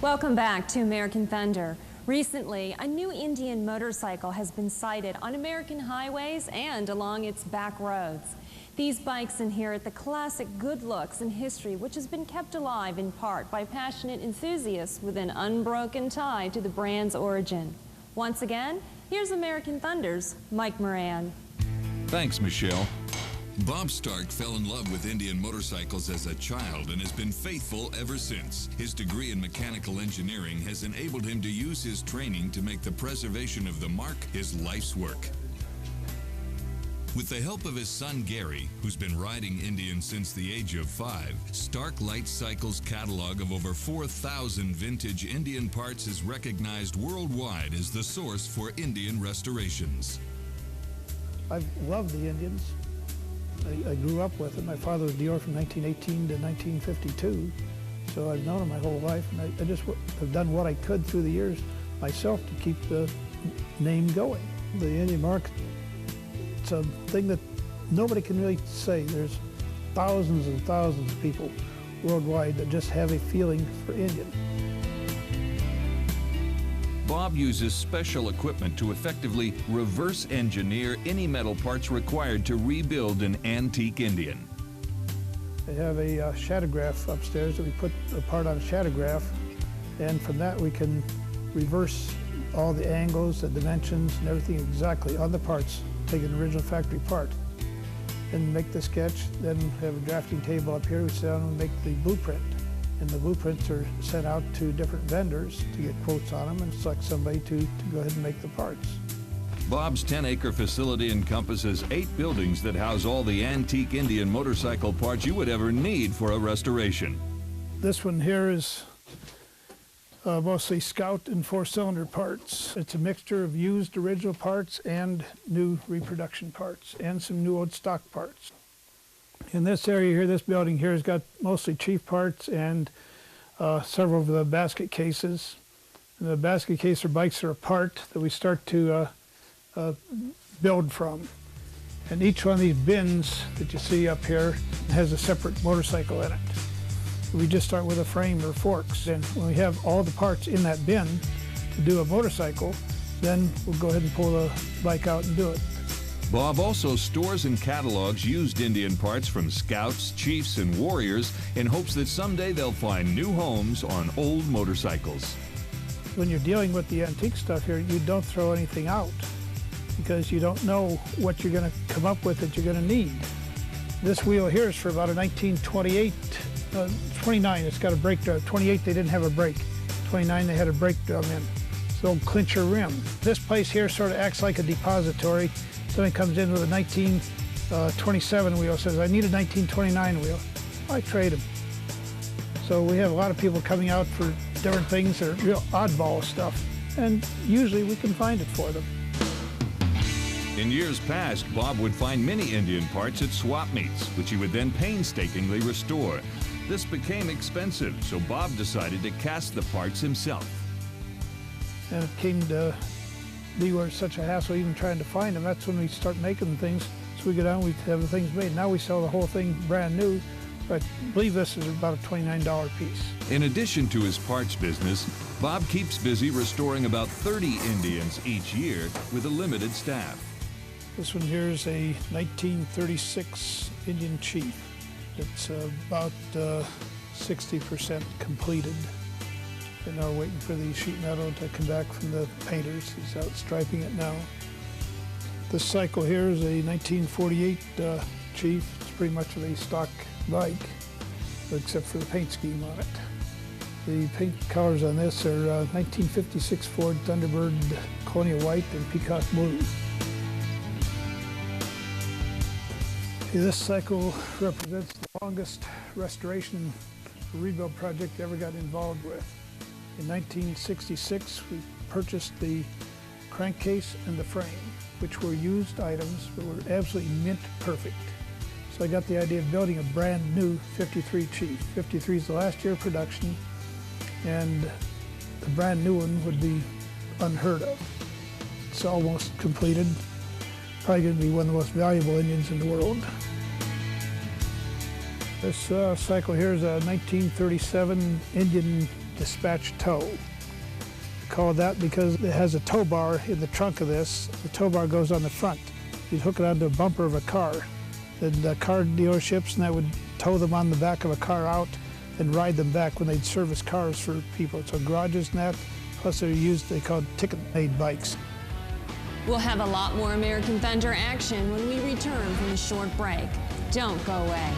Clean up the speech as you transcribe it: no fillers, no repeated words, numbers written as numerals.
Welcome back to American Thunder. Recently, a new Indian motorcycle has been sighted on American highways and along its back roads. These bikes inherit the classic good looks and history which has been kept alive in part by passionate enthusiasts with an unbroken tie to the brand's origin. Once again, here's American Thunder's Mike Moran. Thanks, Michelle. Bob Stark fell in love with Indian motorcycles as a child and has been faithful ever since. His degree in mechanical engineering has enabled him to use his training to make the preservation of the mark his life's work. With the help of his son Gary, who's been riding Indian since the age of 5, Starklite Cycles' catalog of over 4,000 vintage Indian parts is recognized worldwide as the source for Indian restorations. I've loved the Indians. I grew up with them. My father was Dior from 1918 to 1952, so I've known them my whole life, and I just have done what I could through the years myself to keep the name going. The Indian mark, it's a thing that nobody can really say. There's thousands and thousands of people worldwide that just have a feeling for Indian. Bob uses special equipment to effectively reverse engineer any metal parts required to rebuild an antique Indian. I have a shadowgraph upstairs that we put a part on a shadowgraph, and from that we can reverse all the angles, the dimensions, and everything exactly on the parts, take an original factory part, and make the sketch, then have a drafting table up here, we sit down and make the blueprint. And the blueprints are sent out to different vendors to get quotes on them and select somebody to go ahead and make the parts. Bob's 10-acre facility encompasses 8 buildings that house all the antique Indian motorcycle parts you would ever need for a restoration. This one here is mostly Scout and 4-cylinder parts. It's a mixture of used original parts and new reproduction parts and some new old stock parts. In this area here, this building here has got mostly chief parts and several of the basket cases. And the basket case are bikes that are apart that we start to build from. And each one of these bins that you see up here has a separate motorcycle in it. We just start with a frame or forks. And when we have all the parts in that bin to do a motorcycle, then we'll go ahead and pull the bike out and do it. Bob also stores and catalogs used Indian parts from scouts, chiefs, and warriors in hopes that someday they'll find new homes on old motorcycles. When you're dealing with the antique stuff here, you don't throw anything out because you don't know what you're going to come up with that you're going to need. This wheel here is for about a 1928, 29, it's got a brake drum. 28, they didn't have a brake. 29, they had a brake drum in. It's an old clincher rim. This place here sort of acts like a depository. Somebody comes in with a 1927 wheel, says, I need a 1929 wheel. I trade them. So we have a lot of people coming out for different things that are real oddball stuff, and usually we can find it for them. In years past, Bob would find many Indian parts at swap meets, which he would then painstakingly restore. This became expensive, so Bob decided to cast the parts himself. And it came to be where it's such a hassle even trying to find them. That's when we start making things. So we go down, we have the things made. Now we sell the whole thing brand new. I believe this is about a $29 piece. In addition to his parts business, Bob keeps busy restoring about 30 Indians each year with a limited staff. This one here is a 1936 Indian Chief. It's about 60% completed. And now we're waiting for the sheet metal to come back from the painters. He's out striping it now. This cycle here is a 1948 Chief. It's pretty much a stock bike, except for the paint scheme on it. The paint colors on this are 1956 Ford Thunderbird Colonial White and Peacock Blue. This cycle represents the longest restoration rebuild project I ever got involved with. In 1966, we purchased the crankcase and the frame, which were used items but were absolutely mint perfect. So I got the idea of building a brand new 53 Chief. 53 is the last year of production, and the brand new one would be unheard of. It's almost completed. Probably going to be one of the most valuable Indians in the world. This cycle here is a 1937 Indian dispatch tow. Call that because it has a tow bar in the trunk of this. The tow bar goes on the front. You'd hook it onto a bumper of a car. Then the car dealerships and that would tow them on the back of a car out and ride them back when they'd service cars for people. So garages and that, plus they're used, they called ticket-made bikes. We'll have a lot more American Thunder action when we return from a short break. Don't go away.